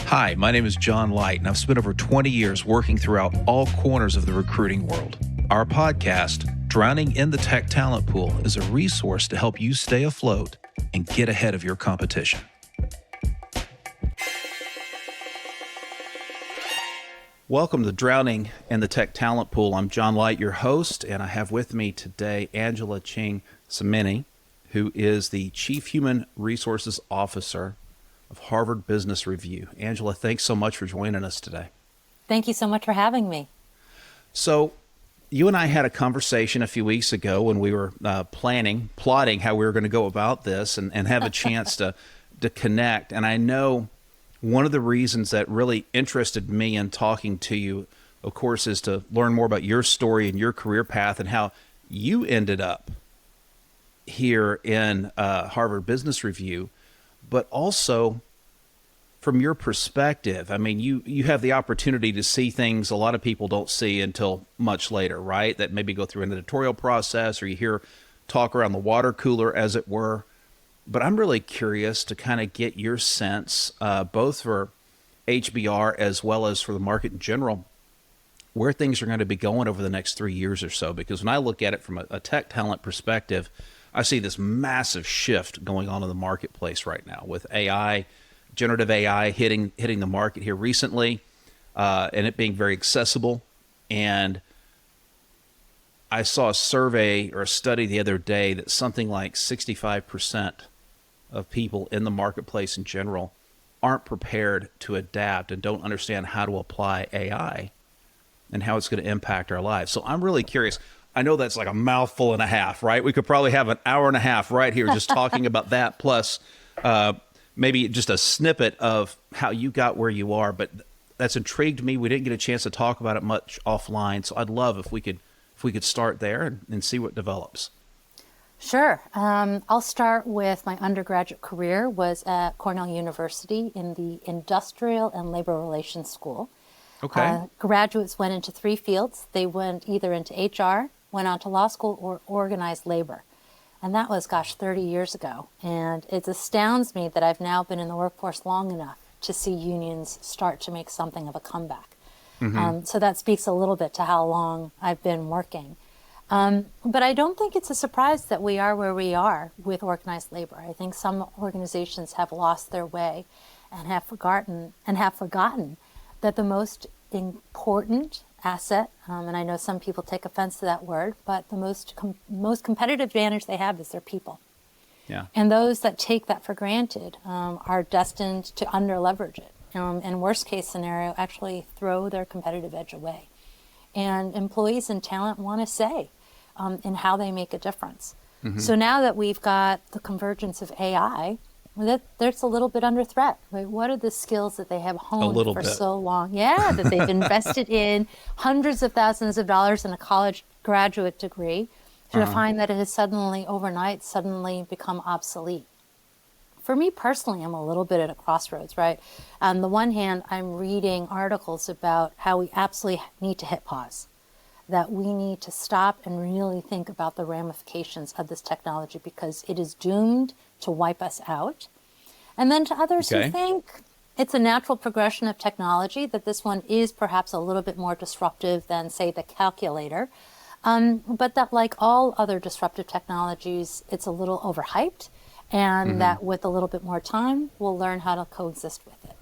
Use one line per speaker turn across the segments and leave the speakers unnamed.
Hi, my name is John Light, and I've spent over 20 years working throughout all corners of the recruiting world. Our podcast, Drowning in the Tech Talent Pool, is a resource to help you stay afloat and get ahead of your competition. Welcome to Drowning in the Tech Talent Pool. I'm John Light, your host, and I have with me today Angela Cheng-Cimini, who is the Chief Human Resources Officer of Harvard Business Review. Angela, thanks so much for joining us today.
Thank you so much for having me.
So you and I had a conversation a few weeks ago when we were plotting how we were going to go about this and have a chance to connect. And I know one of the reasons that really interested me in talking to you, of course, is to learn more about your story and your career path and how you ended up here in Harvard Business Review. But also from your perspective, I mean, you have the opportunity to see things a lot of people don't see until much later, right? That maybe go through an editorial process or you hear talk around the water cooler, as it were. But I'm really curious to kind of get your sense, both for HBR as well as for the market in general, where things are going to be going over the next 3 years or so. Because when I look at it from a tech talent perspective, I see this massive shift going on in the marketplace right now with AI, generative AI hitting the market here recently, and it being very accessible. And I saw a survey or a study the other day that something like 65% of people in the marketplace in general aren't prepared to adapt and don't understand how to apply AI and how it's going to impact our lives. So I'm really curious. I know that's like a mouthful and a half, right? We could probably have an hour and a half right here just talking about that, plus maybe just a snippet of how you got where you are. But that's intrigued me. We didn't get a chance to talk about it much offline, so I'd love if we could start there and see what develops.
Sure. I'll start with my undergraduate career was at Cornell University in the Industrial and Labor Relations School.
Okay.
Graduates went into three fields. They went either into HR, went on to law school, or organized labor. And that was, 30 years ago. And it astounds me that I've now been in the workforce long enough to see unions start to make something of a comeback. Mm-hmm. So that speaks a little bit to how long I've been working. But I don't think it's a surprise that we are where we are with organized labor. I think some organizations have lost their way and have forgotten that the most important asset, and I know some people take offense to that word, but the most competitive advantage they have is their people.
Yeah.
And those that take that for granted are destined to under-leverage it. In worst case scenario, actually throw their competitive edge away. And employees and talent want to say in how they make a difference. Mm-hmm. So now that we've got the convergence of AI, that's a little bit under threat. Right? What are the skills that they have honed for so long? Yeah, that they've invested in hundreds of thousands of dollars in a college graduate degree to find that it has overnight become obsolete. For me personally, I'm a little bit at a crossroads, right? On the one hand, I'm reading articles about how we absolutely need to hit pause, that we need to stop and really think about the ramifications of this technology because it is doomed to wipe us out. And then to others who think it's a natural progression of technology, that this one is perhaps a little bit more disruptive than, say, the calculator, but that like all other disruptive technologies, it's a little overhyped, and that with a little bit more time, we'll learn how to coexist with it.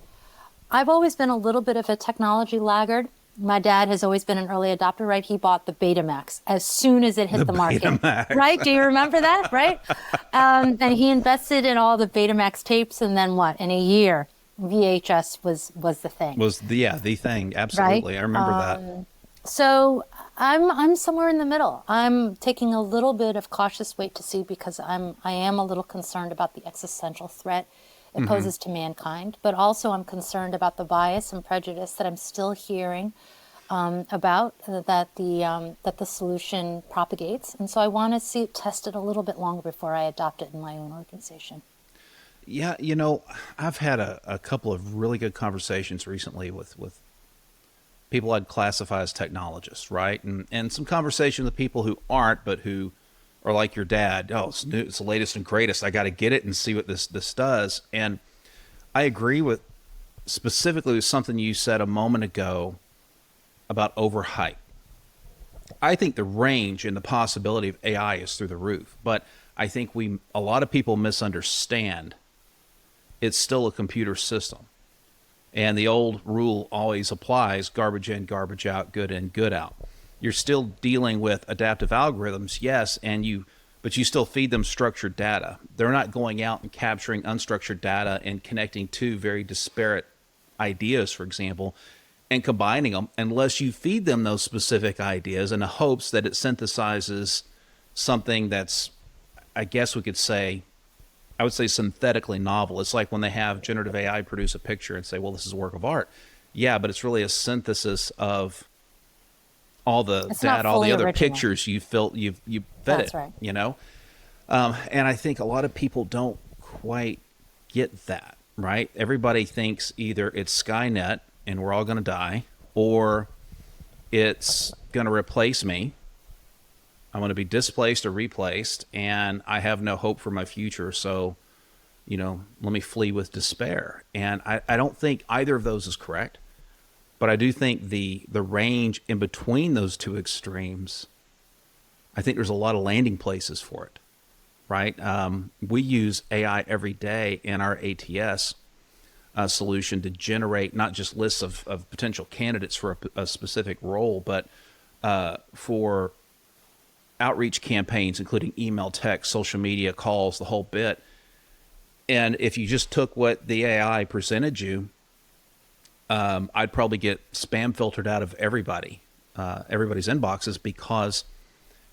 I've always been a little bit of a technology laggard. My dad has always been an early adopter, right? He bought the Betamax as soon as it hit the market,
Betamax.
Right? Do you remember that, right? And he invested in all the Betamax tapes, and then what? In a year, VHS was the thing.
The thing, absolutely. Right? I remember that.
So I'm somewhere in the middle. I'm taking a little bit of cautious wait to see because I am a little concerned about the existential threat it poses to mankind, but also I'm concerned about the bias and prejudice that I'm still hearing about that the solution propagates, and so I want to see it tested a little bit longer before I adopt it in my own organization.
Yeah, I've had a couple of really good conversations recently with people I'd classify as technologists, right? And some conversation with people who aren't, but who are like your dad. Oh, it's new, it's the latest and greatest. I got to get it and see what this does. And I agree with specifically with something you said a moment ago about overhype. I think the range and the possibility of AI is through the roof, but I think a lot of people misunderstand it's still a computer system. And the old rule always applies: garbage in, garbage out, good in, good out. You're still dealing with adaptive algorithms, yes, but you still feed them structured data. They're not going out and capturing unstructured data and connecting two very disparate ideas, for example, and combining them unless you feed them those specific ideas in the hopes that it synthesizes something that's, I guess we could say, I would say synthetically novel. It's like when they have generative AI produce a picture and say, well, this is a work of art. Yeah, but it's really a synthesis of all the data, all the other pictures you fed
That's
it,
right.
And I think a lot of people don't quite get that, right? Everybody thinks either it's Skynet and we're all going to die, or it's going to replace me. I'm going to be displaced or replaced, and I have no hope for my future. So, let me flee with despair. And I don't think either of those is correct. But I do think the range in between those two extremes, I think there's a lot of landing places for it, right? We use AI every day in our ATS solution to generate not just lists of potential candidates for a specific role, but for outreach campaigns, including email, text, social media, calls, the whole bit. And if you just took what the AI presented you, I'd probably get spam filtered out of everybody's inboxes, because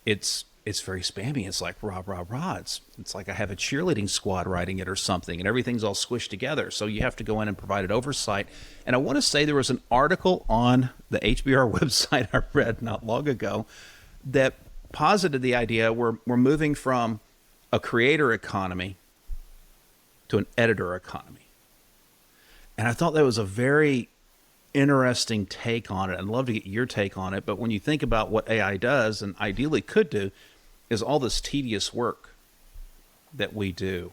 it's very spammy. It's like rah, rah, rah. It's like I have a cheerleading squad writing it or something, and everything's all squished together. So you have to go in and provide an oversight. And I want to say there was an article on the HBR website I read not long ago that posited the idea we're moving from a creator economy to an editor economy. And I thought that was a very interesting take on it. I'd love to get your take on it. But when you think about what AI does, and ideally could do, is all this tedious work that we do,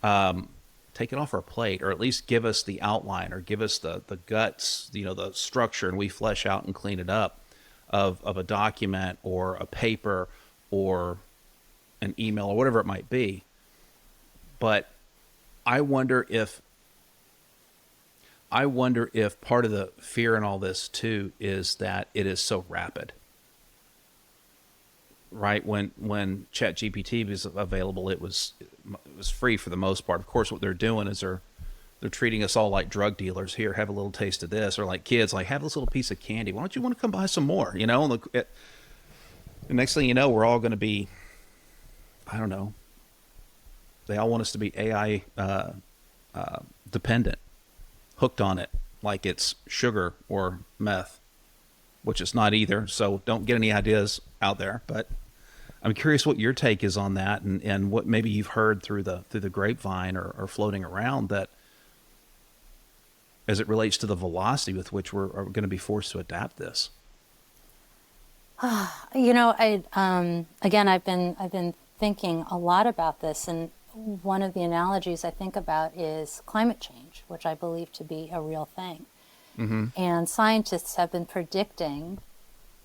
take it off our plate, or at least give us the outline, or give us the guts, the structure, and we flesh out and clean it up of a document or a paper or an email or whatever it might be. But I wonder if part of the fear in all this too is that it is so rapid, right? When ChatGPT was available, it was free for the most part. Of course, what they're doing is they're treating us all like drug dealers. Here, have a little taste of this, or like kids, like, have this little piece of candy. Why don't you want to come buy some more? And the next thing you know, we're all going to be, I don't know. They all want us to be AI dependent, hooked on it like it's sugar or meth, which it's not either. So don't get any ideas out there. But I'm curious what your take is on that, and what maybe you've heard through the grapevine or floating around, that as it relates to the velocity with which we're going to be forced to adapt this.
Again, I've been thinking a lot about this, and one of the analogies I think about is climate change, which I believe to be a real thing. Mm-hmm. And scientists have been predicting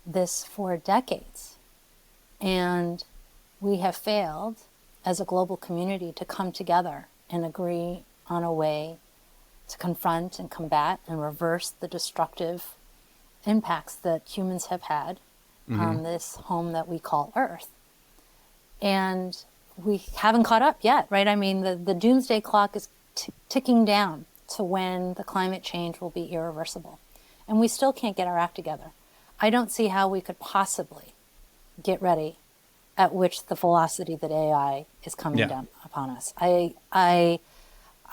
this for decades. And we have failed as a global community to come together and agree on a way to confront and combat and reverse the destructive impacts that humans have had on this home that we call Earth. And we haven't caught up yet, right? I mean, the doomsday clock is ticking down to when the climate change will be irreversible. And we still can't get our act together. I don't see how we could possibly get ready at which the velocity that AI is coming down upon us.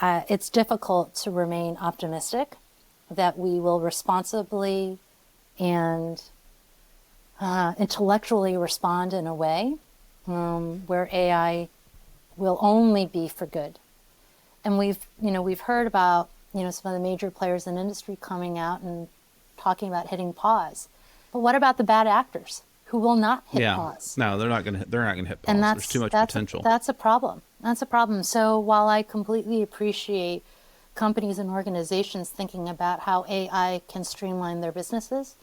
It's difficult to remain optimistic that we will responsibly and intellectually respond in a way where AI will only be for good. And we've heard about some of the major players in industry coming out and talking about hitting pause. But what about the bad actors who will not hit pause?
No, they're not going to hit pause.
And
there's too much potential.
That's a problem. So while I completely appreciate companies and organizations thinking about how AI can streamline their businesses,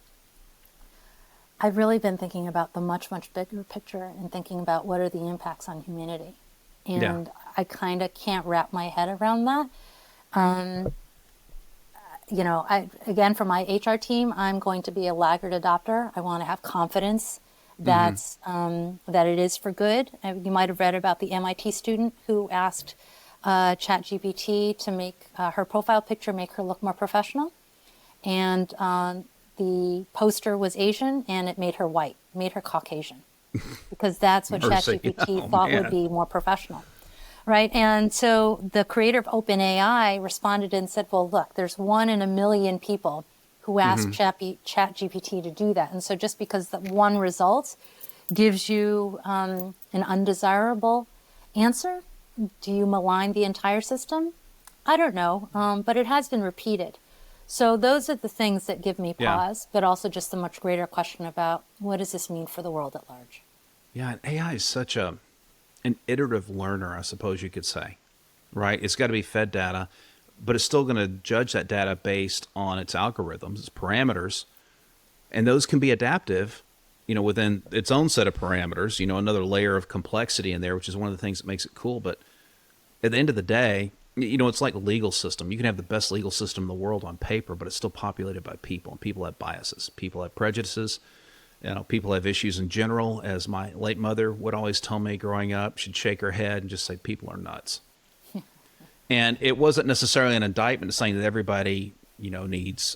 I've really been thinking about the much, much bigger picture and thinking about what are the impacts on humanity.
Yeah.
And I kind of can't wrap my head around that. Again, for my HR team, I'm going to be a laggard adopter. I want to have confidence that it is for good. You might have read about the MIT student who asked ChatGPT to make her profile picture make her look more professional, and the poster was Asian, and it made her white, made her Caucasian, because that's what
Mercy.
ChatGPT
Oh,
thought would
man.
be more professional. Right. And so the creator of OpenAI responded and said, well, look, there's 1 in a million people who ask ChatGPT to do that. And so just because that one result gives you an undesirable answer, do you malign the entire system? I don't know, but it has been repeated. So those are the things that give me
Yeah.
pause, but also just a much greater question about what does this mean for the world at large?
Yeah, and AI is such an iterative learner, I suppose you could say, right? It's got to be fed data, but it's still going to judge that data based on its algorithms, its parameters, and those can be adaptive, within its own set of parameters, another layer of complexity in there, which is one of the things that makes it cool. But at the end of the day, it's like the legal system. You can have the best legal system in the world on paper, but it's still populated by people, and people have biases, people have prejudices. People have issues in general. As my late mother would always tell me growing up, she'd shake her head and just say, people are nuts. And it wasn't necessarily an indictment saying that everybody, needs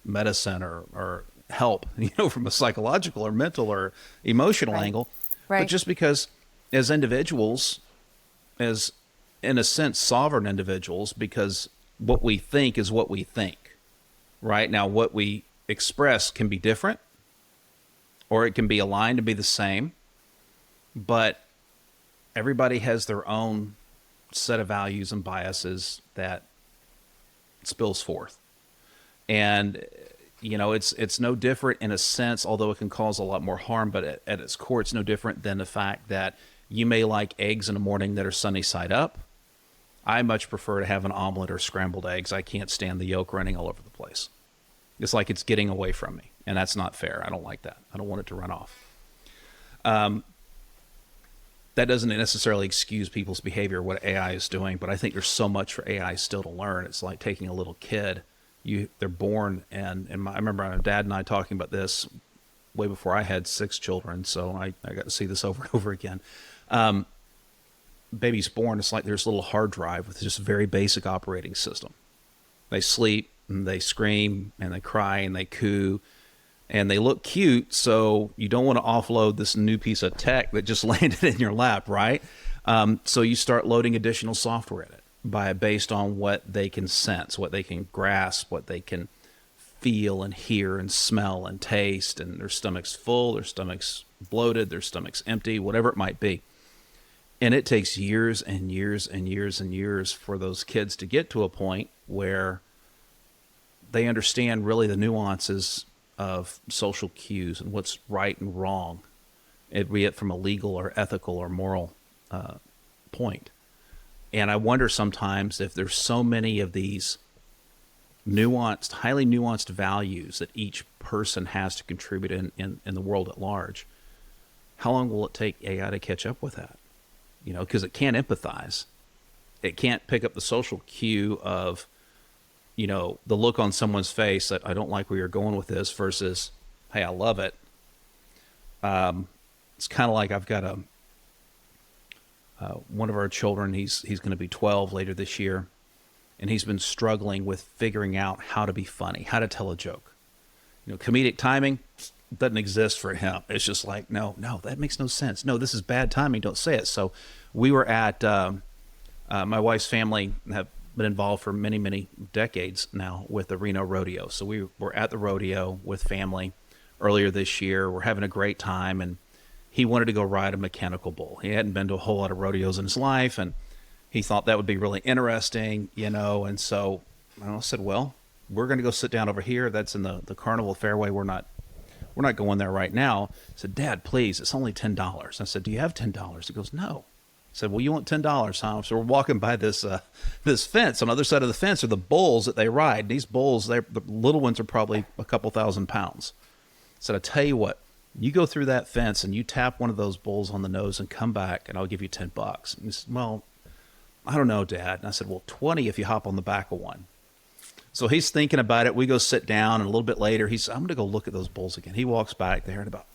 medicine or help, from a psychological or mental or emotional
Right.
angle.
Right.
But just because as individuals, as in a sense, sovereign individuals, because what we think is what we think, right? Now, what we express can be different, or it can be aligned to be the same, but everybody has their own set of values and biases that spills forth. And it's no different in a sense, although it can cause a lot more harm, but at its core, it's no different than the fact that you may like eggs in the morning that are sunny side up. I much prefer to have an omelet or scrambled eggs. I can't stand the yolk running all over the place. It's like it's getting away from me, and that's not fair. I don't like that. I don't want it to run off. That doesn't necessarily excuse people's behavior, what AI is doing, but I think there's so much for AI still to learn. It's like taking a little kid. They're born, and I remember my dad and I talking about this way before I had 6 children, so I got to see this over and over again. Baby's born, it's like there's a little hard drive with just a very basic operating system. They sleep, and they scream, and they cry, and they coo, and they look cute, so you don't want to offload this new piece of tech that just landed in your lap, right? So you start loading additional software in it based on what they can sense, what they can grasp, what they can feel and hear and smell and taste, and their stomach's full, their stomach's bloated, their stomach's empty, whatever it might be. And it takes years and years and years and years for those kids to get to a point where they understand really the nuances of social cues and what's right and wrong, be it from a legal or ethical or moral point. And I wonder sometimes if there's so many of these nuanced, highly nuanced values that each person has to contribute in the world at large, how long will it take AI to catch up with that? Because it can't empathize. It can't pick up the social cue of, the look on someone's face that I don't like where you're going with this versus, hey, I love it. It's kind of like I've got one of our children, he's going to be 12 later this year, and he's been struggling with figuring out how to be funny, how to tell a joke. Comedic timing doesn't exist for him. It's just like, no, that makes no sense. No, this is bad timing. Don't say it. So we were at, my wife's family have been involved for many, many decades now with the Reno Rodeo. So we were at the rodeo with family earlier this year. We're having a great time, and he wanted to go ride a mechanical bull. He hadn't been to a whole lot of rodeos in his life, and he thought that would be really interesting, and so I said, well, we're going to go sit down over here. That's in the carnival fairway. We're not going there right now. I said, Dad, please, it's only $10. I said, do you have $10? He goes, no. I Said, well, you want $10, huh? So we're walking by this this fence. On the other side of the fence are the bulls that they ride. These bulls, the little ones are probably a couple £1,000s. Said, I tell you what, you go through that fence and you tap one of those bulls on the nose and come back, and I'll give you $10. And he said, well, I don't know, Dad. And I said, well, 20 if you hop on the back of one. So he's thinking about it. We go sit down, and a little bit later, he said, I'm going to go look at those bulls again. He walks back there, and about,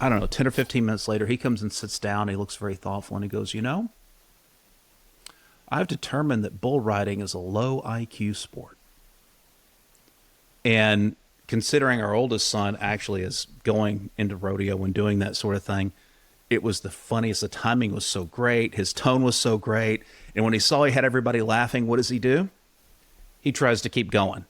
I don't know, 10 or 15 minutes later, he comes and sits down. He looks very thoughtful, and he goes, I've determined that bull riding is a low IQ sport. And considering our oldest son actually is going into rodeo and doing that sort of thing, it was the funniest. The timing was so great. His tone was so great. And when he saw he had everybody laughing, what does he do? He tries to keep going.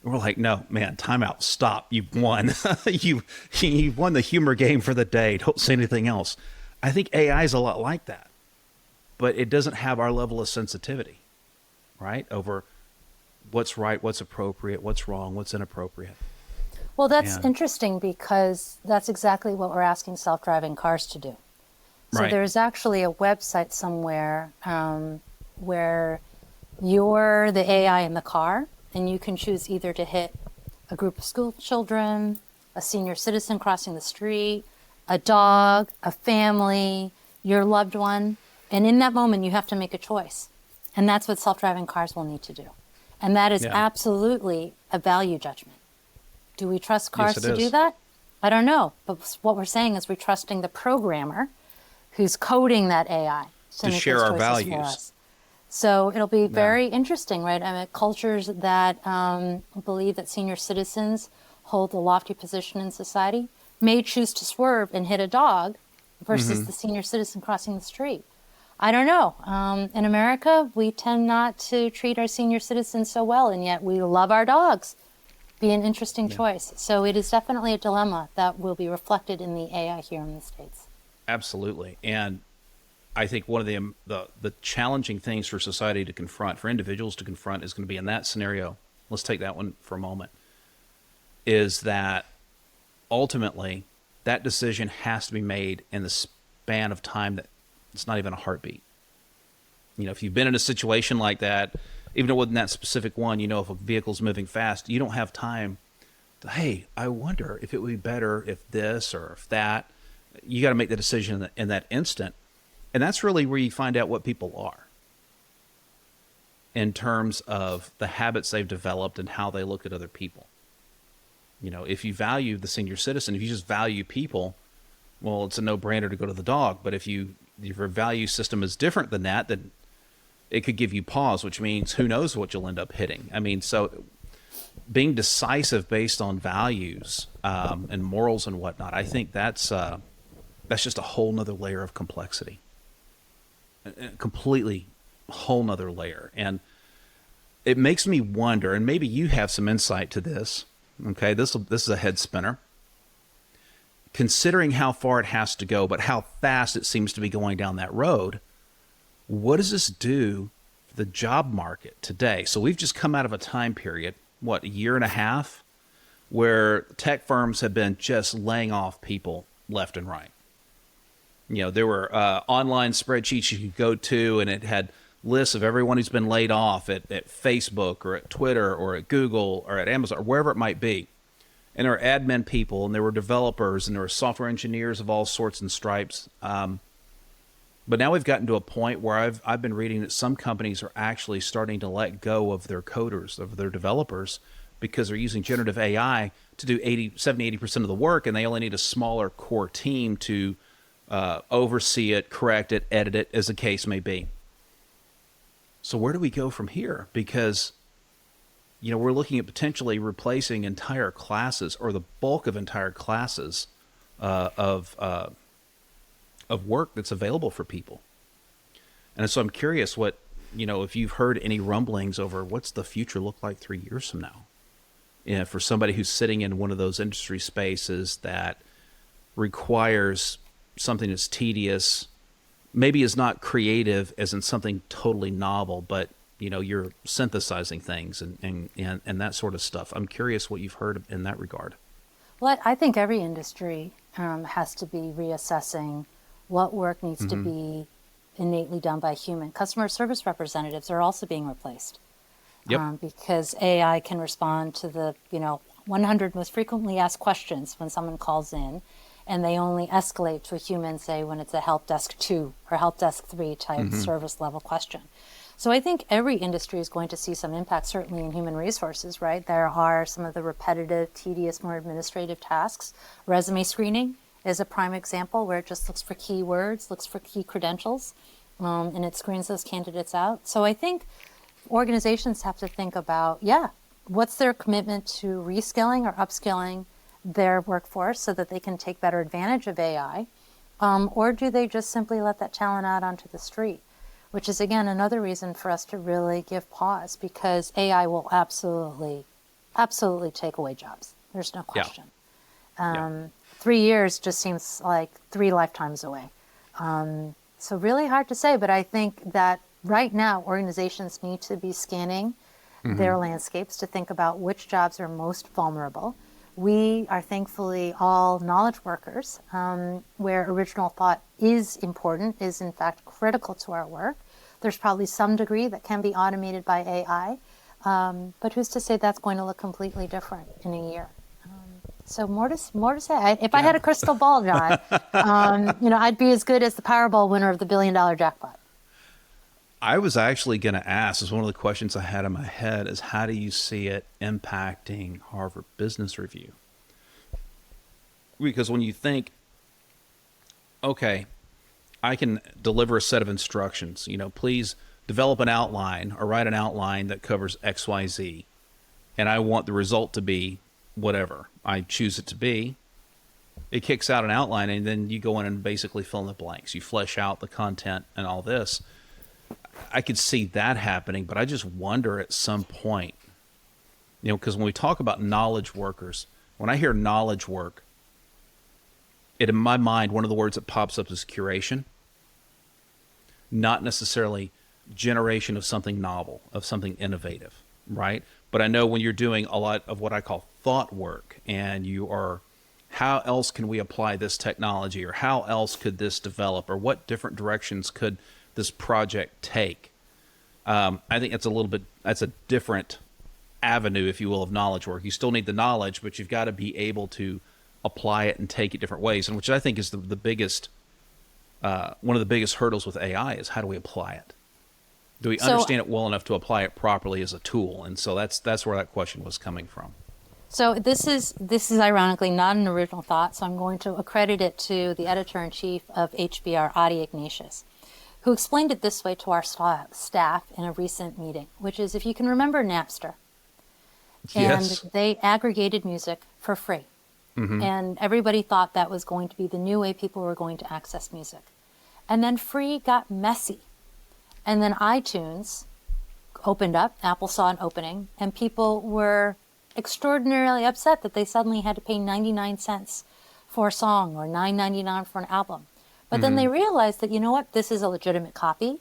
We're like, no, man, time out. Stop. You've won. You've won the humor game for the day. Don't say anything else. I think AI is a lot like that, but it doesn't have our level of sensitivity, right? Over what's right, what's appropriate, what's wrong, what's inappropriate.
Well, that's interesting because that's exactly what we're asking self-driving cars to do. So
Right.
there's actually a website somewhere where you're the AI in the car, and you can choose either to hit a group of school children, a senior citizen crossing the street, a dog, a family, your loved one. And in that moment, you have to make a choice. And that's what self-driving cars will need to do. And that is absolutely a value judgment. Do we trust cars
Yes, it
to do
is.
that? I don't know. But what we're saying is we're trusting the programmer who's coding that AI
To
make
share
those
our
choices for
values.
us. So it'll be very interesting, right? I mean, cultures that believe that senior citizens hold a lofty position in society may choose to swerve and hit a dog versus the senior citizen crossing the street. I don't know. In America, we tend not to treat our senior citizens so well, and yet we love our dogs. Be an interesting choice. So it is definitely a dilemma that will be reflected in the AI here in the States.
Absolutely. And I think one of the challenging things for society to confront, for individuals to confront, is going to be in that scenario. Let's take that one for a moment. Is that ultimately that decision has to be made in the span of time that it's not even a heartbeat. If you've been in a situation like that, even though it wasn't that specific one, if a vehicle's moving fast, you don't have time to, hey, I wonder if it would be better if this or if that. You got to make the decision in that instant. And that's really where you find out what people are in terms of the habits they've developed and how they look at other people. If you value the senior citizen, if you just value people, well, it's a no-brainer to go to the dog. But if your value system is different than that, then it could give you pause, which means who knows what you'll end up hitting. I mean, so being decisive based on values and morals and whatnot, I think that's just a whole nother layer of complexity. A completely whole nother layer. And it makes me wonder, and maybe you have some insight to this. Okay, this is a head spinner. Considering how far it has to go, but how fast it seems to be going down that road, what does this do for the job market today? So we've just come out of a time period, a year and a half, where tech firms have been just laying off people left and right. There were online spreadsheets you could go to, and it had lists of everyone who's been laid off at Facebook or at Twitter or at Google or at Amazon or wherever it might be. And there were admin people, and there were developers, and there were software engineers of all sorts and stripes. But now we've gotten to a point where I've been reading that some companies are actually starting to let go of their coders, of their developers, because they're using generative AI to do 70-80% of the work, and they only need a smaller core team to oversee it, correct it, edit it, as the case may be. So where do we go from here? Because, we're looking at potentially replacing entire classes or the bulk of entire classes of work that's available for people. And so I'm curious if you've heard any rumblings over what's the future look like 3 years from now. For somebody who's sitting in one of those industry spaces that requires something that's tedious, maybe is not creative as in something totally novel, but you're synthesizing things and that sort of stuff. I'm curious what you've heard in that regard.
Well, I think every industry has to be reassessing what work needs to be innately done by a human. Customer service representatives are also being replaced.
Yep.
Because AI can respond to the 100 most frequently asked questions when someone calls in, and they only escalate to a human, say when it's a help desk 2 or help desk 3 type service level question. So I think every industry is going to see some impact, certainly in human resources, right? There are some of the repetitive, tedious, more administrative tasks. Resume screening is a prime example where it just looks for keywords, looks for key credentials, and it screens those candidates out. So I think organizations have to think about, what's their commitment to reskilling or upskilling their workforce so that they can take better advantage of AI? Or do they just simply let that talent out onto the street? Which is, again, another reason for us to really give pause, because AI will absolutely take away jobs. There's no question. 3 years just seems like 3 lifetimes away. So really hard to say, but I think that right now organizations need to be scanning their landscapes to think about which jobs are most vulnerable. We are thankfully all knowledge workers, where original thought is important, is in fact critical to our work. There's probably some degree that can be automated by AI, but who's to say that's going to look completely different in a year? So more to say. If I had a crystal ball, John, I'd be as good as the Powerball winner of the $1 billion jackpot.
I was actually going to ask, as one of the questions I had in my head, is how do you see it impacting Harvard Business Review? Because when you think, okay, I can deliver a set of instructions, please develop an outline or write an outline that covers X, Y, Z, and I want the result to be whatever I choose it to be. It kicks out an outline, and then you go in and basically fill in the blanks. You flesh out the content and all this. I could see that happening, but I just wonder at some point, because when we talk about knowledge workers, when I hear knowledge work, in my mind, one of the words that pops up is curation, not necessarily generation of something novel, of something innovative, right? But I know when you're doing a lot of what I call thought work, and you are, how else can we apply this technology, or how else could this develop, or what different directions could this project take? I think that's a different avenue, if you will, of knowledge work. You still need the knowledge, but you've got to be able to apply it and take it different ways, and which I think is the biggest, one of the biggest hurdles with AI is how do we apply it? Do we understand it well enough to apply it properly as a tool? And so that's where that question was coming from.
So this is ironically not an original thought, so I'm going to accredit it to the editor-in-chief of HBR, Adi Ignatius, who explained it this way to our staff in a recent meeting, which is, if you can remember Napster,
Yes.
and they aggregated music for free. And everybody thought that was going to be the new way people were going to access music. And then free got messy. And then iTunes opened up, Apple saw an opening, and people were extraordinarily upset that they suddenly had to pay 99 cents for a song or $9.99 for an album. But then they realized that, you know what, this is a legitimate copy.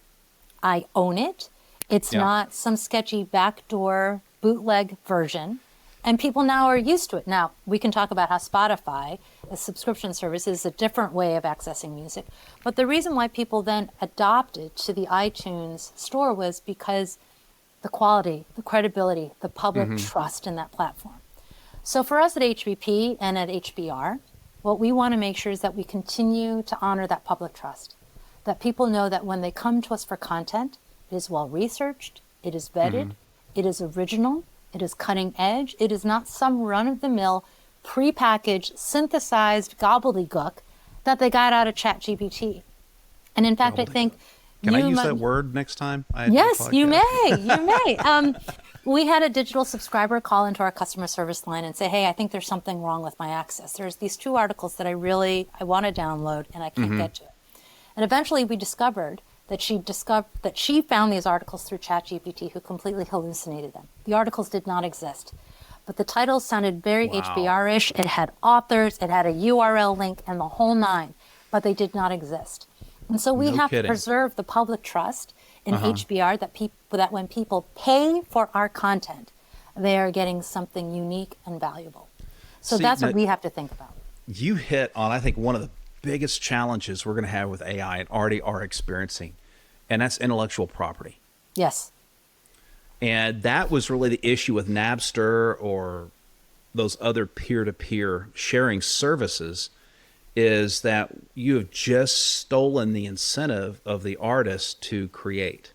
I own it. It's not some sketchy backdoor bootleg version. And people now are used to it. Now, we can talk about how Spotify, a subscription service, is a different way of accessing music. But the reason why people then adopted to the iTunes store was because the quality, the credibility, the public trust in that platform. So for us at HBP and at HBR, what we want to make sure is that we continue to honor that public trust, that people know that when they come to us for content, it is well researched, it is vetted, it is original, it is cutting edge, it is not some run-of-the-mill, prepackaged, synthesized gobbledygook that they got out of ChatGPT. And in fact, I think...
Can I use that word next time?
Yes, you may. You may. We had a digital subscriber call into our customer service line and say, hey, I think there's something wrong with my access. There's these 2 articles that I want to download and I can't get to it. And eventually we discovered that she found these articles through ChatGPT, who completely hallucinated them. The articles did not exist. But the titles sounded very HBR-ish. It had authors, it had a URL link, and the whole 9, but they did not exist. And so we have to preserve the public trust in HBR that when people pay for our content, they are getting something unique and valuable. So that's what we have to think about.
You hit on, I think, one of the biggest challenges we're going to have with AI and already are experiencing. and that's intellectual property.
Yes.
And that was really the issue with Napster or those other peer-to-peer sharing services, is that you have just stolen the incentive of the artist to create,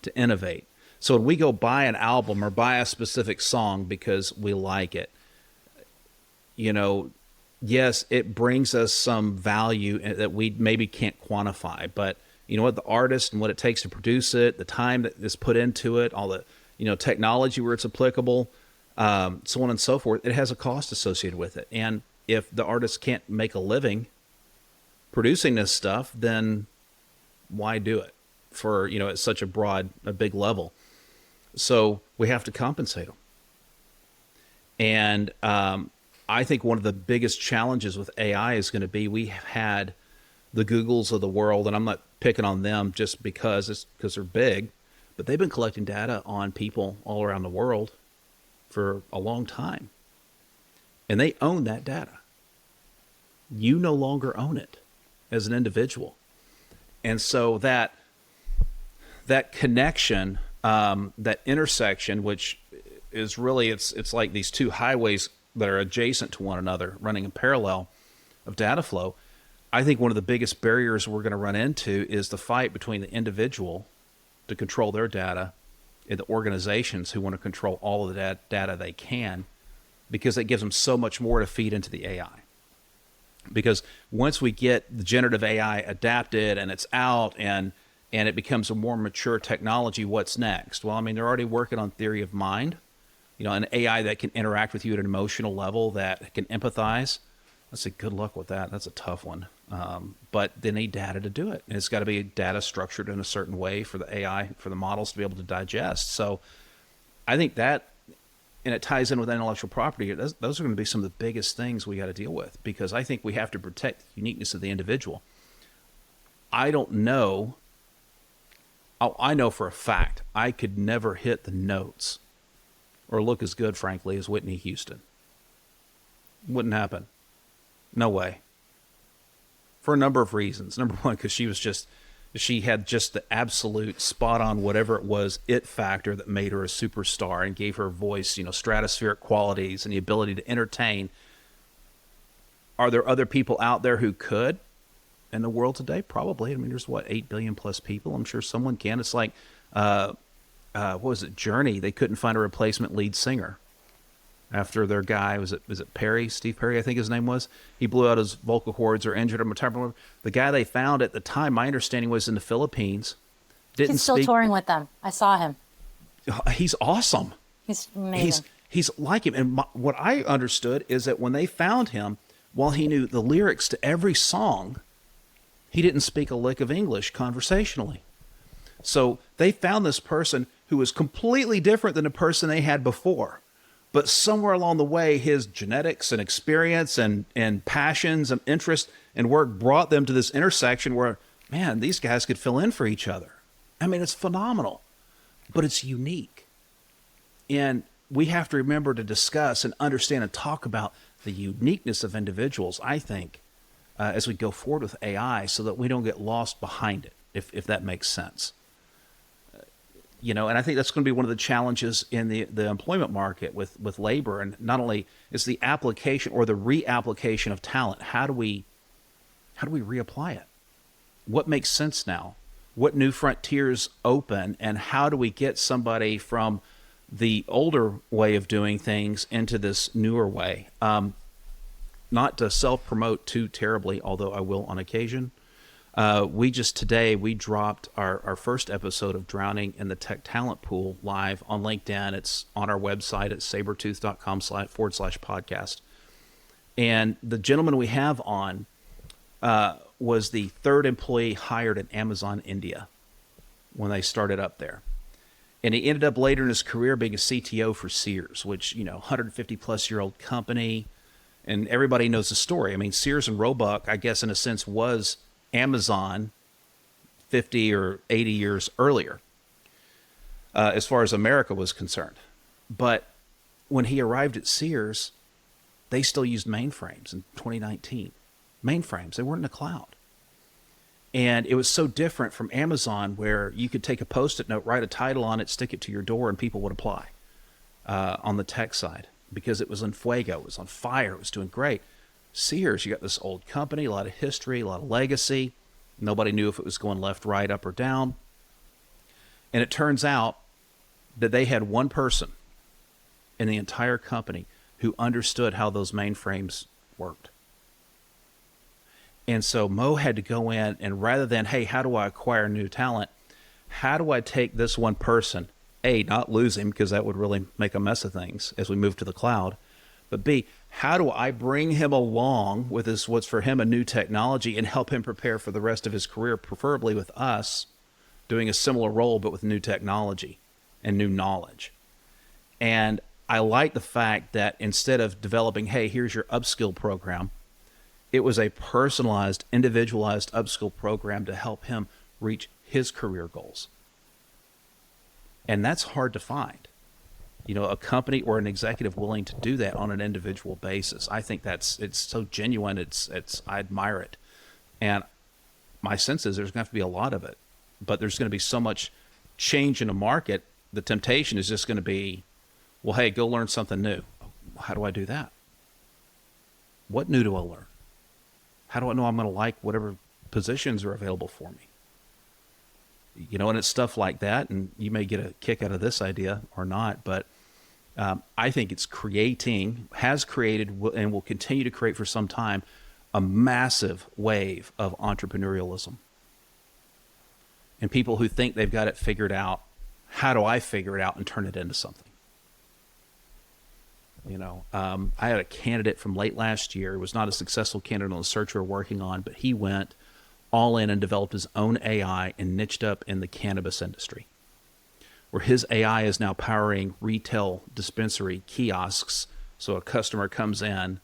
to innovate. So when we go buy an album or buy a specific song because we like it, yes, it brings us some value that we maybe can't quantify, but you know what, the artist and what it takes to produce it, the time that is put into it, all the, technology where it's applicable, so on and so forth, it has a cost associated with it. And if the artist can't make a living producing this stuff, then why do it for, at such a big level? So we have to compensate them. And I think one of the biggest challenges with AI is going to be, we have had the Googles of the world, and I'm not picking on them just because they're big, but they've been collecting data on people all around the world for a long time. And they own that data. You no longer own it as an individual. And so that connection, that intersection, which is really, it's like these two highways that are adjacent to one another, running in parallel of data flow. I think one of the biggest barriers we're going to run into is the fight between the individual to control their data and the organizations who want to control all of the data they can, because it gives them so much more to feed into the AI. Because once we get the generative AI adapted and it's out and it becomes a more mature technology, what's next? Well, I mean, they're already working on theory of mind, an AI that can interact with you at an emotional level, that can empathize. I say, good luck with that. That's a tough one. But they need data to do it. And it's got to be data structured in a certain way for the AI, for the models to be able to digest. So I think that, and it ties in with intellectual property, those are going to be some of the biggest things we got to deal with, because I think we have to protect the uniqueness of the individual. I don't know. I know for a fact I could never hit the notes or look as good, frankly, as Whitney Houston. Wouldn't happen. No way. For a number of reasons. Number one, because she had just the absolute spot on whatever it was, it factor that made her a superstar and gave her voice, stratospheric qualities and the ability to entertain. Are there other people out there who could in the world today? Probably. I mean, there's 8 billion plus people. I'm sure someone can. It's like, what was it? Journey. They couldn't find a replacement lead singer after their guy, was it Perry, Steve Perry, I think his name was. He blew out his vocal cords or injured him. The guy they found at the time, my understanding, was in the Philippines.
He's still touring with them. I saw him.
He's awesome.
He's amazing.
He's like him. And what I understood is that when they found him, while he knew the lyrics to every song, he didn't speak a lick of English conversationally. So they found this person who was completely different than the person they had before. But somewhere along the way, his genetics and experience and passions and interest and work brought them to this intersection where, man, these guys could fill in for each other. I mean, it's phenomenal, but it's unique. And we have to remember to discuss and understand and talk about the uniqueness of individuals, I think, as we go forward with AI, so that we don't get lost behind it, if that makes sense. And I think that's going to be one of the challenges in the employment market with labor. And not only is the application or the reapplication of talent, how do we reapply it? What makes sense now? What new frontiers open? And how do we get somebody from the older way of doing things into this newer way? Not to self-promote too terribly, although I will on occasion. Today we dropped our first episode of Drowning in the Tech Talent Pool live on LinkedIn. It's on our website at sabertooth.com/podcast. And the gentleman we have on was the third employee hired in Amazon India when they started up there. And he ended up later in his career being a CTO for Sears, which, 150 plus year old company. And everybody knows the story. I mean, Sears and Roebuck, I guess in a sense, was Amazon 50 or 80 years earlier, as far as America was concerned. But when he arrived at Sears, they still used mainframes in 2019. Mainframes, they weren't in the cloud. And it was so different from Amazon, where you could take a Post-it note, write a title on it, stick it to your door, and people would apply on the tech side, because it was in fuego, it was on fire, it was doing great. Sears, you got this old company, a lot of history, a lot of legacy. Nobody knew if it was going left, right, up, or down. And it turns out that they had one person in the entire company who understood how those mainframes worked. And so Mo had to go in, and rather than, hey, how do I acquire new talent? How do I take this one person, A, not lose him, because that would really make a mess of things as we move to the cloud, but B, how do I bring him along with this, what's for him a new technology, and help him prepare for the rest of his career, preferably with us, doing a similar role, but with new technology and new knowledge. And I like the fact that instead of developing, hey, here's your upskill program, it was a personalized, individualized upskill program to help him reach his career goals. And that's hard to find. You know, a company or an executive willing to do that on an individual basis. I think it's so genuine. I admire it. And my sense is there's going to have to be a lot of it, but there's going to be so much change in the market. The temptation is just going to be, well, hey, go learn something new. How do I do that? What new do I learn? How do I know I'm going to like whatever positions are available for me? You know, and it's stuff like that. And you may get a kick out of this idea or not, but I think it's has created, and will continue to create for some time, a massive wave of entrepreneurialism. And people who think they've got it figured out, how do I figure it out and turn it into something? You know, I had a candidate from late last year. He was not a successful candidate on the search we were working on, but he went all in and developed his own AI and niched up in the cannabis industry, where his AI is now powering retail dispensary kiosks. So a customer comes in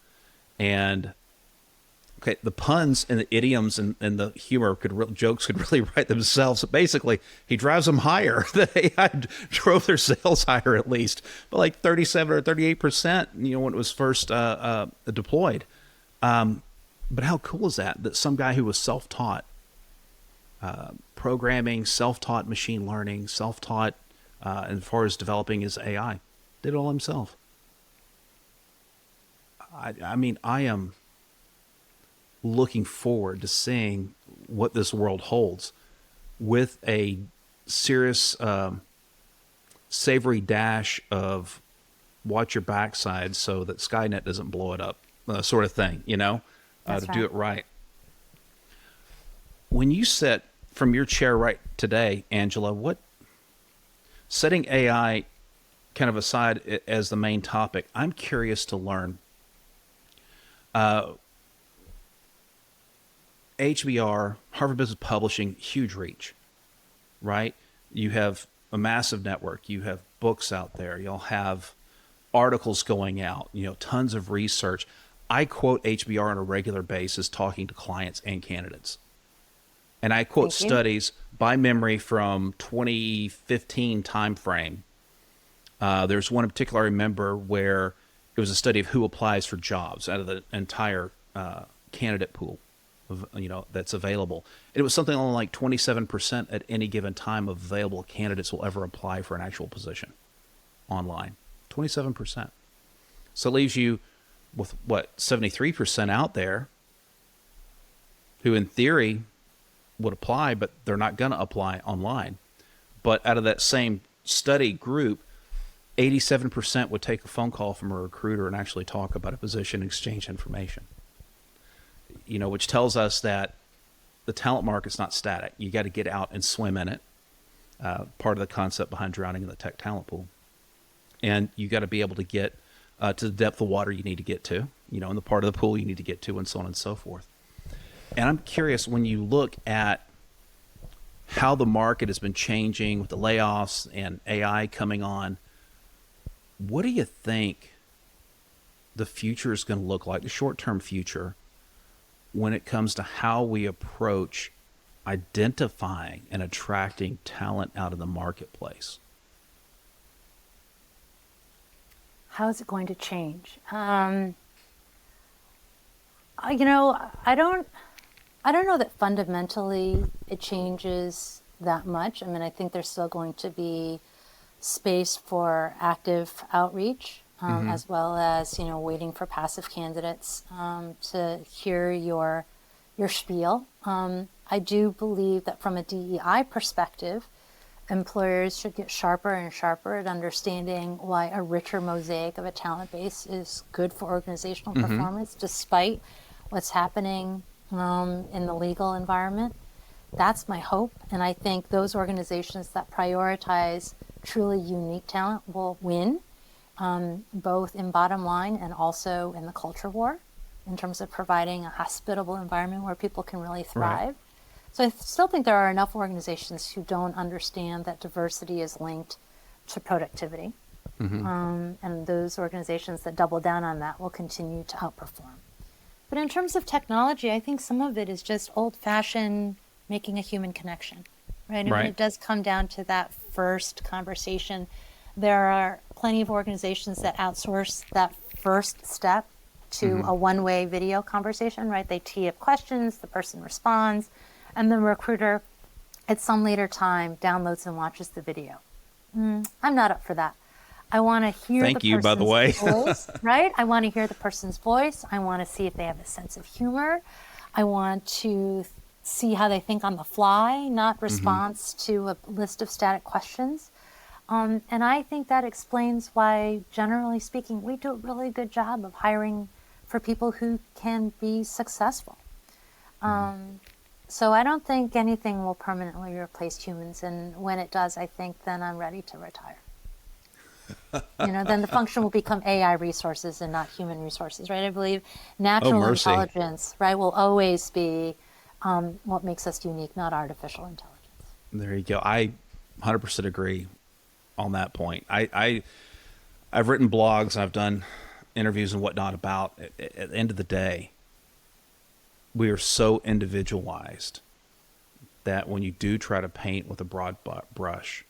and, okay, the puns and the idioms and the humor jokes could really write themselves. So basically, he drives them higher. The AI drove their sales higher, at least, but like 37 or 38%, you know, when it was first deployed. But how cool is that? That some guy who was self-taught programming, self-taught machine learning, self-taught as far as developing his AI, did it all himself. I mean, I am looking forward to seeing what this world holds, with a serious, savory dash of watch your backside so that Skynet doesn't blow it up, sort of thing, you know, to do it right. When you sit from your chair right today, Angela, setting AI kind of aside as the main topic, I'm curious to learn, HBR, Harvard Business Publishing, huge reach, right? You have a massive network. You have books out there. You'll have articles going out, you know, tons of research. I quote HBR on a regular basis talking to clients and candidates. And I quote studies by memory from 2015 timeframe. There's one in particular I remember where it was a study of who applies for jobs out of the entire candidate pool, you know, that's available. It was something only like 27% at any given time of available candidates will ever apply for an actual position online. 27%. So it leaves you with what, 73% out there who in theory would apply, but they're not going to apply online. But out of that same study group, 87% would take a phone call from a recruiter and actually talk about a position and exchange information. You know, which tells us that the talent market's not static. You got to get out and swim in it. Part of the concept behind drowning in the tech talent pool. And you got to be able to get to the depth of water you need to get to, you know, in the part of the pool you need to get to, and so on and so forth. And I'm curious, when you look at how the market has been changing with the layoffs and AI coming on, what do you think the future is going to look like, the short-term future, when it comes to how we approach identifying and attracting talent out of the marketplace?
How is it going to change? You know, I don't I don't know that fundamentally it changes that much. I mean, I think there's still going to be space for active outreach, as well as, waiting for passive candidates to hear your spiel. I do believe that from a DEI perspective, employers should get sharper and sharper at understanding why a richer mosaic of a talent base is good for organizational performance, despite what's happening in the legal environment. That's my hope. And I think those organizations that prioritize truly unique talent will win, both in bottom line and also in the culture war, in terms of providing a hospitable environment where people can really thrive.
Right.
So I still think there are enough organizations who don't understand that diversity is linked to productivity. And those organizations that double down on that will continue to outperform. But in terms of technology, I think some of it is just old-fashioned making a human connection, right? And when it does come down to that first conversation, there are plenty of organizations that outsource that first step to a one-way video conversation, right? They tee up questions, the person responds, and the recruiter at some later time downloads and watches the video. I'm not up for that. I want to hear
Thank you, by the way.
voice, right? I want to hear the person's voice. I want to see if they have a sense of humor. I want to see how they think on the fly, not response to a list of static questions. And I think that explains why, generally speaking, we do a really good job of hiring for people who can be successful. So I don't think anything will permanently replace humans. And when it does, I think then I'm ready to retire. Then the function will become AI resources and not human resources, right? I believe natural intelligence, right, will always be what makes us unique, not artificial intelligence.
There you go. I 100% agree on that point. I've written blogs, I've done interviews and whatnot about, at the end of the day, we are so individualized that when you do try to paint with a broad brush,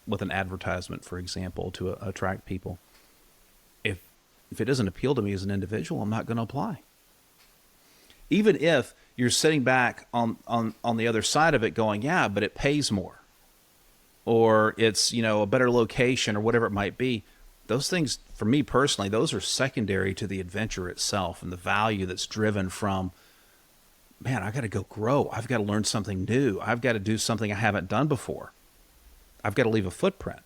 with an advertisement, for example, to attract people, if it doesn't appeal to me as an individual, I'm not going to apply. Even if you're sitting back on the other side of it going, yeah, but it pays more, or it's, a better location, or whatever it might be. Those things, for me personally, those are secondary to the adventure itself and the value that's driven from, man, I got to go grow. I've got to learn something new. I've got to do something I haven't done before. I've got to leave a footprint.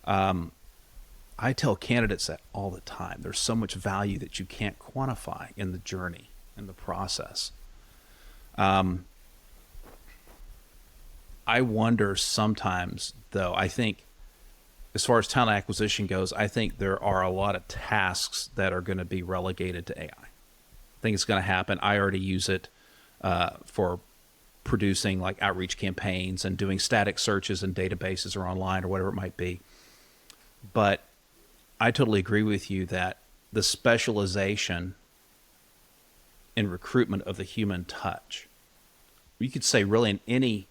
I tell candidates that all the time. There's so much value that you can't quantify in the journey, in the process. I wonder sometimes, though, I think as far as talent acquisition goes, I think there are a lot of tasks that are going to be relegated to AI. I think it's going to happen. I already use it for producing like outreach campaigns and doing static searches in databases or online or whatever it might be. But I totally agree with you that the specialization in recruitment of the human touch, you could say really in any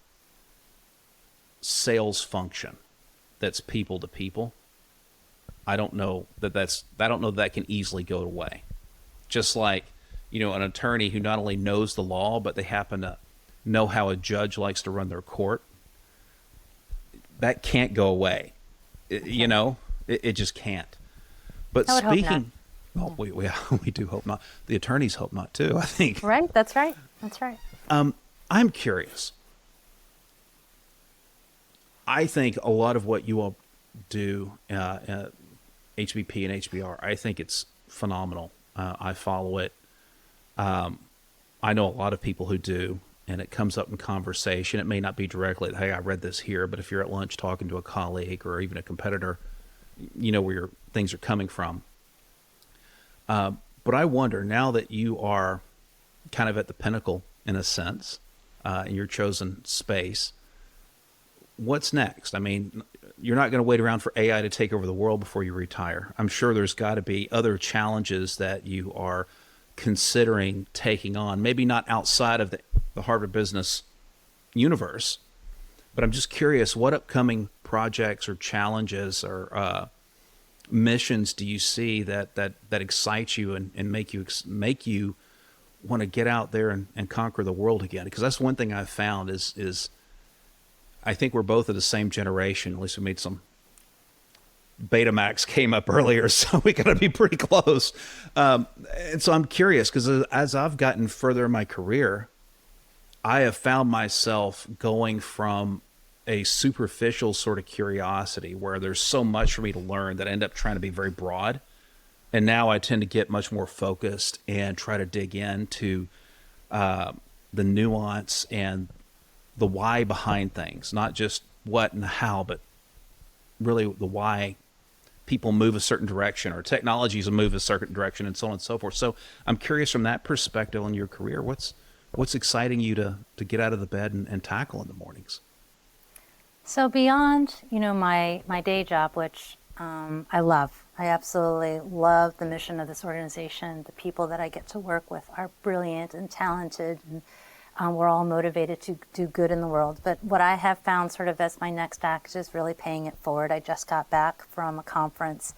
sales function that's people to people, I don't know that can easily go away. Just like, an attorney who not only knows the law, but they happen to know how a judge likes to run their court, that can't go away. It just can't. But speaking, well, we do hope not. The attorneys hope not too, I think.
Right. That's right.
I'm curious. I think a lot of what you all do, HBP and HBR, I think it's phenomenal. I follow it. I know a lot of people who do, and it comes up in conversation. It may not be directly, hey, I read this here, but if you're at lunch talking to a colleague or even a competitor, you know where your things are coming from. But I wonder, now that you are kind of at the pinnacle, in a sense, in your chosen space, what's next? I mean, you're not going to wait around for AI to take over the world before you retire. I'm sure there's got to be other challenges that you are considering taking on, maybe not outside of the Harvard Business universe, but I'm just curious what upcoming projects or challenges or missions do you see that excite you and make you want to get out there and conquer the world again? Because that's one thing I've found is I think we're both of the same generation. At least we made some Betamax came up earlier, so we got to be pretty close. And so I'm curious because as I've gotten further in my career, I have found myself going from a superficial sort of curiosity where there's so much for me to learn that I end up trying to be very broad. And now I tend to get much more focused and try to dig into the nuance and the why behind things, not just what and how, but really the why people move a certain direction or technologies move a certain direction and so on and so forth. So I'm curious from that perspective in your career, what's exciting you to get out of the bed and tackle in the mornings?
So beyond, my day job, which I love, I absolutely love the mission of this organization. The people that I get to work with are brilliant and talented, and we're all motivated to do good in the world. But what I have found sort of as my next act is really paying it forward. I just got back from a conference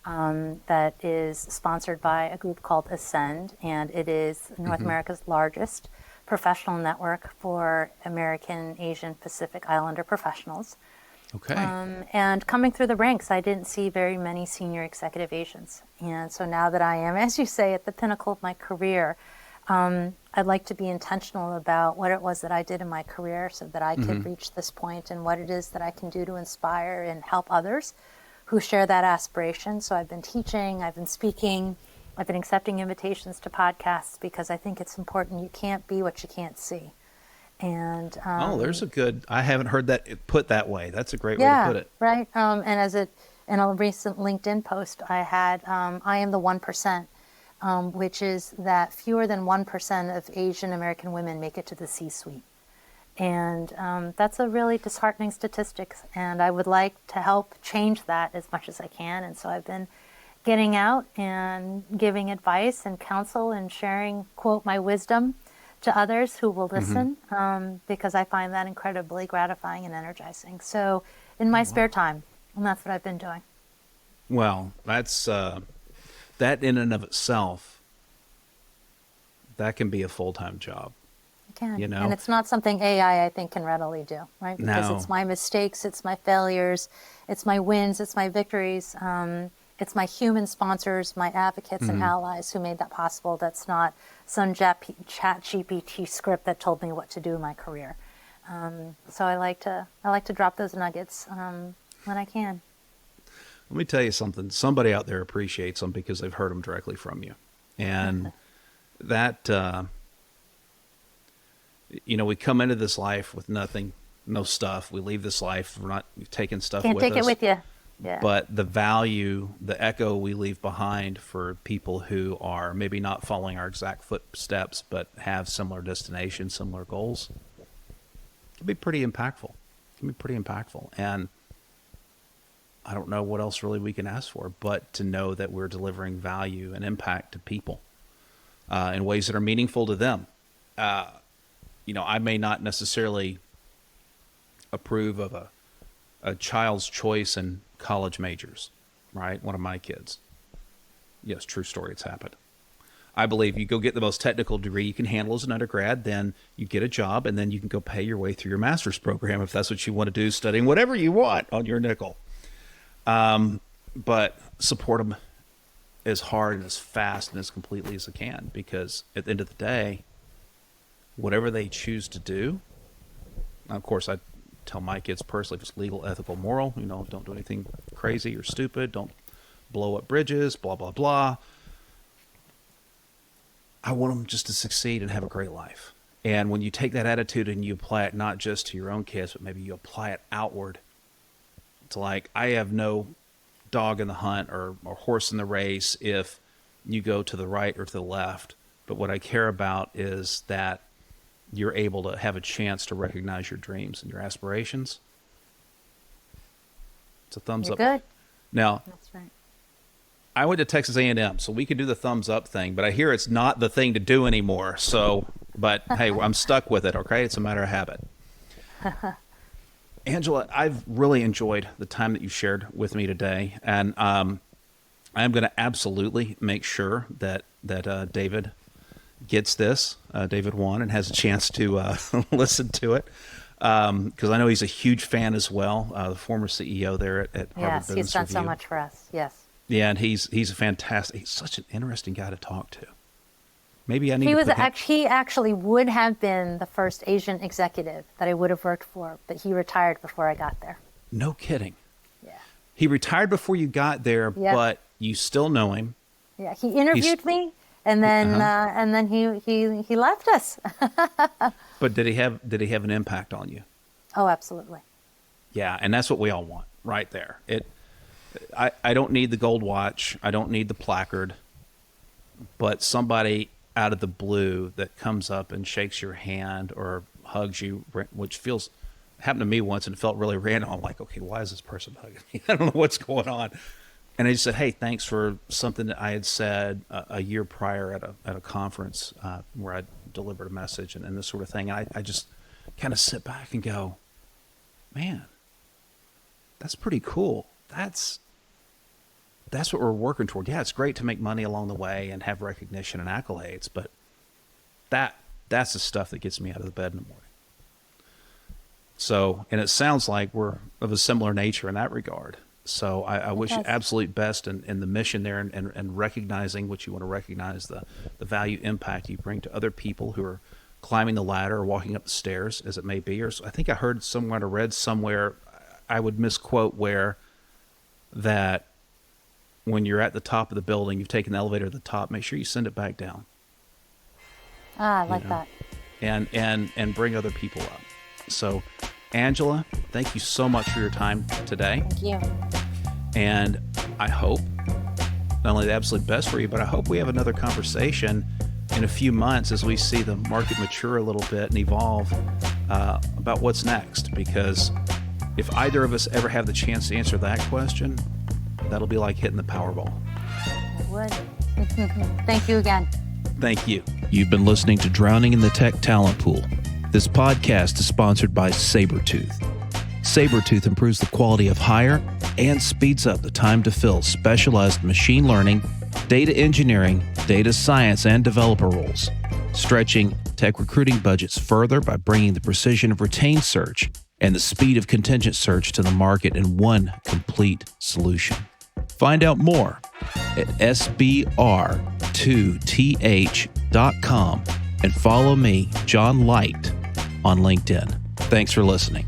that is sponsored by a group called Ascend, and it is North America's largest professional network for American, Asian, Pacific Islander professionals.
Okay.
And coming through the ranks, I didn't see very many senior executive Asians. And so now that I am, as you say, at the pinnacle of my career, I'd like to be intentional about what it was that I did in my career so that I could reach this point and what it is that I can do to inspire and help others who share that aspiration. So I've been teaching, I've been speaking, I've been accepting invitations to podcasts because I think it's important. You can't be what you can't see. And
there's a good, I haven't heard that put that way. That's a great way to put it.
Right. And in a recent LinkedIn post, I had, I am the 1%. Which is that fewer than 1% of Asian American women make it to the C-suite. And that's a really disheartening statistic. And I would like to help change that as much as I can. And so I've been getting out and giving advice and counsel and sharing, quote, my wisdom to others who will listen, because I find that incredibly gratifying and energizing. So in my spare time, and that's what I've been doing.
Well, that's... that in and of itself, that can be a full-time job.
It can.
You know?
And it's not something AI, I think, can readily do, right? Because
No.
it's my mistakes, it's my failures, it's my wins, it's my victories, it's my human sponsors, my advocates and allies who made that possible. That's not some chat GPT script that told me what to do in my career. So I like to drop those nuggets when I can.
Let me tell you something. Somebody out there appreciates them because they've heard them directly from you. And that, we come into this life with nothing, no stuff. We leave this life. We're not taking stuff
Can't
with us.
take it with you. Yeah.
But the value, the echo we leave behind for people who are maybe not following our exact footsteps, but have similar destinations, similar goals, can be pretty impactful. And I don't know what else really we can ask for, but to know that we're delivering value and impact to people in ways that are meaningful to them. I may not necessarily approve of a child's choice in college majors, right? One of my kids. Yes, true story. It's happened. I believe you go get the most technical degree you can handle as an undergrad, then you get a job, and then you can go pay your way through your master's program if that's what you want to do, studying whatever you want on your nickel. But support them as hard and as fast and as completely as I can, because at the end of the day, whatever they choose to do, of course, I tell my kids personally, if it's legal, ethical, moral, don't do anything crazy or stupid. Don't blow up bridges, blah, blah, blah. I want them just to succeed and have a great life. And when you take that attitude and you apply it not just to your own kids, but maybe you apply it outward, it's like, I have no dog in the hunt or horse in the race if you go to the right or to the left. But what I care about is that you're able to have a chance to recognize your dreams and your aspirations. It's a thumbs
You're
up.
good.
Now,
That's right.
I went to Texas A&M, so we could do the thumbs up thing, but I hear it's not the thing to do anymore. So, but hey, I'm stuck with it, okay? It's a matter of habit. Angela, I've really enjoyed the time that you shared with me today. And I am going to absolutely make sure that David gets this. David won and has a chance to listen to it, because I know he's a huge fan as well. The former CEO there at Harvard
Yes,
Business
he's done
Review.
so much for us. Yes.
Yeah, and he's a fantastic. He's such an interesting guy to talk to. Maybe I need
He
to
was
put him.
he actually would have been the first Asian executive that I would have worked for, but he retired before I got there.
No kidding.
Yeah.
He retired before you got there,
Yep.
but you still know him.
Yeah, he interviewed me, and then he left us.
But did he have an impact on you?
Oh, absolutely.
Yeah, and that's what we all want right there. I don't need the gold watch. I don't need the placard. But somebody out of the blue that comes up and shakes your hand or hugs you, which happened to me once and it felt really random. I'm like, okay, why is this person hugging me? I don't know what's going on. And I just said, hey, thanks for something that I had said a year prior at a conference where I delivered a message and this sort of thing. And I just kind of sit back and go, man, that's pretty cool. That's what we're working toward. Yeah, it's great to make money along the way and have recognition and accolades, but that's the stuff that gets me out of the bed in the morning. So, and it sounds like we're of a similar nature in that regard. So I wish you absolute best in the mission there and recognizing what you want to recognize, the value impact you bring to other people who are climbing the ladder or walking up the stairs, as it may be. Or I think I heard somewhere or read somewhere, I would misquote where, that when you're at the top of the building, you've taken the elevator to the top, make sure you send it back down.
I like that.
And bring other people up. So, Angela, thank you so much for your time today.
Thank you.
And I hope not only the absolute best for you, but I hope we have another conversation in a few months as we see the market mature a little bit and evolve about what's next. Because if either of us ever have the chance to answer that question, that'll be like hitting the Powerball.
I would. Thank you again.
Thank you. You've been listening to Drowning in the Tech Talent Pool. This podcast is sponsored by Sabretooth. Sabretooth improves the quality of hire and speeds up the time to fill specialized machine learning, data engineering, data science, and developer roles, stretching tech recruiting budgets further by bringing the precision of retained search and the speed of contingent search to the market in one complete solution. Find out more at sbr2th.com and follow me, John Light, on LinkedIn. Thanks for listening.